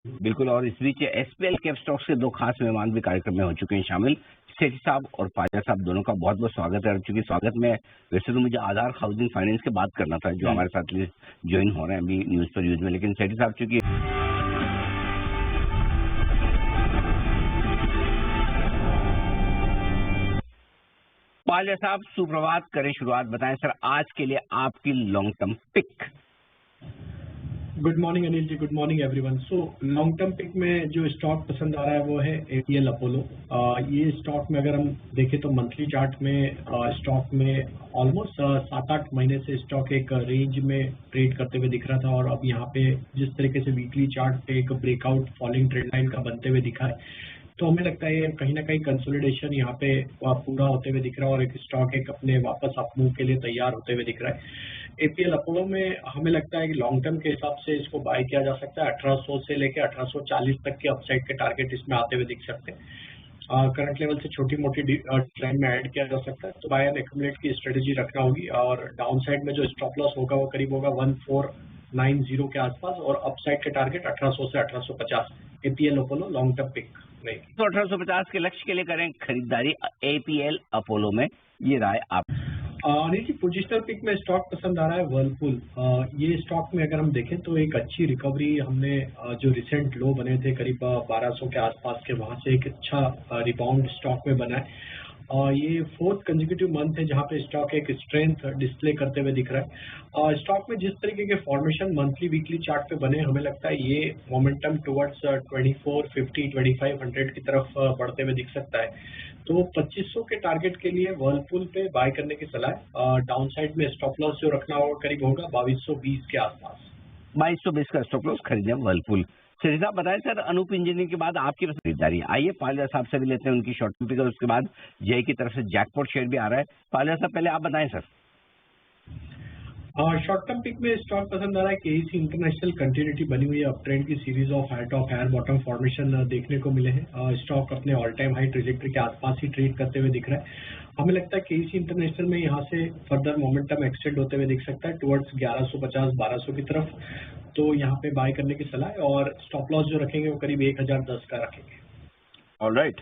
बिल्कुल। और इस बीच एसपीएल कैप स्टॉक्स के दो खास मेहमान भी कार्यक्रम में हो चुके हैं शामिल। सेठी साहब और पाजा साहब दोनों का बहुत बहुत स्वागत है। चूंकि स्वागत में वैसे तो मुझे आधार हाउसिंग फाइनेंस की बात करना था, जो हमारे साथ ज्वाइन हो रहे हैं अभी न्यूज पर यूज में, लेकिन सेठी साहब चूंकि पाजा साहब सुप्रभात, करें शुरुआत। बताएं सर आज के लिए आपकी long term pick. Good morning Anil ji, good morning everyone. So long term pick में जो स्टॉक पसंद आ रहा है वो है एपीएल अपोलो। ये स्टॉक में अगर हम देखें तो मंथली चार्ट में स्टॉक में ऑलमोस्ट 7-8 महीने से स्टॉक एक रेंज में ट्रेड करते हुए दिख रहा था, और अब यहाँ पे जिस तरीके से वीकली चार्ट पे एक ब्रेकआउट फॉलिंग ट्रेंड लाइन का बनते हुए दिखा है, तो हमें लगता है कहीं ना कहीं कंसोलिडेशन यहाँ पे पूरा होते हुए दिख रहा है और एक स्टॉक एक अपने वापस अप मूव के लिए तैयार होते हुए दिख रहा है। एपीएल अपोलो में हमें लगता है कि लॉन्ग टर्म के हिसाब से इसको बाय किया जा सकता है। 1800 से लेकर 1840 तक के अपसाइड के टारगेट इसमें आते हुए दिख सकते हैं। करंट लेवल से छोटी मोटी ट्रेंड में ऐड किया जा सकता है, तो बाय एंड एक्यूमुलेट की स्ट्रेटेजी रखना होगी। और डाउन साइड में जो स्टॉप लॉस होगा वो करीब होगा 1490 के आसपास, और अपसाइड के टारगेट 1800 से 1850। APL Apollo long term peak नहीं। तो 1850 के लक्ष्य के लिए करें खरीदारी एपीएल अपोलो में, ये राय आप। अनिल जी, पोजिशनल पिक में स्टॉक पसंद आ रहा है वर्लपूल। ये स्टॉक में अगर हम देखें तो एक अच्छी रिकवरी हमने जो रिसेंट लो बने थे करीब 1200 के आसपास के, वहां से एक अच्छा रिबाउंड स्टॉक में बना है। ये फोर्थ कंसेक्यूटिव मंथ है जहां पे स्टॉक एक स्ट्रेंथ डिस्प्ले करते हुए दिख रहा है। स्टॉक में जिस तरीके के फॉर्मेशन मंथली वीकली चार्ट पे बने, हमें लगता है ये मोमेंटम टुवर्ड्स 2450 2500 की तरफ बढ़ते हुए दिख सकता है। तो 2500 के टारगेट के लिए वर्लपूल पे बाय करने की सलाह है। डाउन साइड में स्टॉप लॉस जो रखना होगा करीब होगा 2220 के आसपास। 2220 का स्टॉप लॉस खरीदें वर्लपूल। सेठी साहब बताएं सर, अनूप इंजीनियरिंग के बाद आपकी खरीदारी। आइए पाजा साहब से भी लेते हैं उनकी शॉर्ट टर्म पिक, उसके बाद जय की तरफ से जैकपॉट शेयर भी आ रहा है। पाजा साहब पहले आप बताएं सर। शॉर्ट टर्म पिक में स्टॉक पसंद आ रहा है केईसी इंटरनेशनल। कंटिन्यूटी बनी हुई है, अप ट्रेंड की series of high top higher bottom formation देखने को मिले हैं। स्टॉक अपने ऑल टाइम हाई ट्रेजेक्टरी के आसपास ही ट्रेड करते हुए दिख रहा है। हमें लगता है केईसी इंटरनेशनल में यहाँ से फर्दर मोमेंटम एक्सटेंड होते हुए दिख सकता है टुवर्ड्स 1150 1200 की तरफ। तो यहाँ पे बाय करने की सलाह है, और स्टॉप लॉस जो रखेंगे वो करीब 1010 का रखेंगे। ऑलराइट,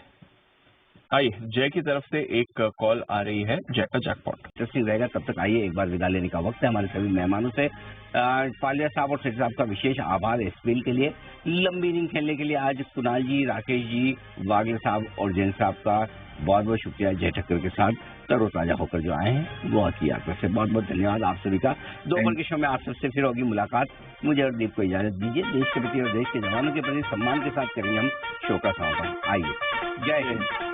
आइए जय की तरफ से एक कॉल आ रही है, जय का जैकपॉट। इंटरेस्टिंग रहेगा। तब तक आइए एक बार विदा लेने का वक्त है हमारे सभी मेहमानों से। पालिया साहब और सेठी साहब का विशेष आभार एसपीएल के लिए। लंबी इनिंग खेलने के लिए आज कुणाल जी, राकेश जी, वागले साहब और जैन साहब का बहुत बहुत शुक्रिया। जय ठक्कर के साथ तरोताजा होकर जो आए हैं वो की यात्रा से बहुत बहुत धन्यवाद आप सभी का। दोपहर के शो में आप सबसे फिर होगी मुलाकात। मुझे और दीप को इजाजत दीजिए। देश के प्रति और देश के जवानों के प्रति सम्मान के साथ करेंगे हम शो का समापन। आइए, जय हिंद।